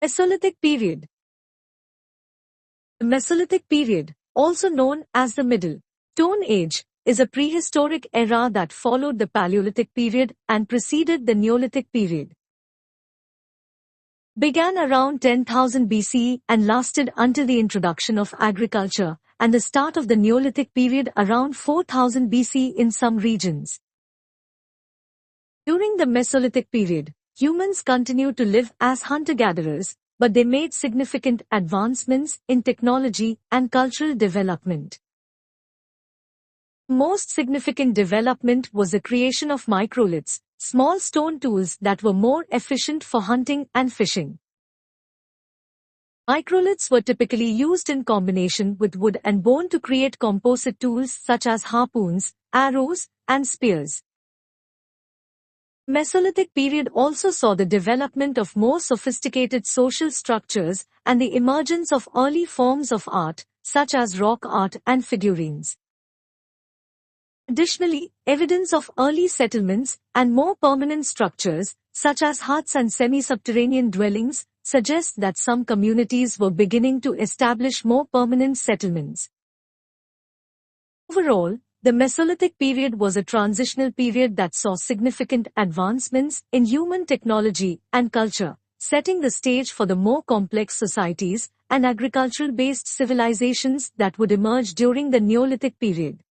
Mesolithic period. The Mesolithic period, also known as the Middle Stone Age, is a prehistoric era that followed the Paleolithic period and preceded the Neolithic period. Began around 10,000 BCE and lasted until the introduction of agriculture and the start of the Neolithic period around 4000 BC in some regions. During the Mesolithic period, humans continued to live as hunter-gatherers, but they made significant advancements in technology and cultural development. Most significant development was the creation of microliths, small stone tools that were more efficient for hunting and fishing. Microliths were typically used in combination with wood and bone to create composite tools such as harpoons, arrows, and spears. Mesolithic period also saw the development of more sophisticated social structures and the emergence of early forms of art, such as rock art and figurines. Additionally, evidence of early settlements and more permanent structures, such as huts and semi-subterranean dwellings, suggests that some communities were beginning to establish more permanent settlements. Overall, the Mesolithic period was a transitional period that saw significant advancements in human technology and culture, setting the stage for the more complex societies and agricultural-based civilizations that would emerge during the Neolithic period.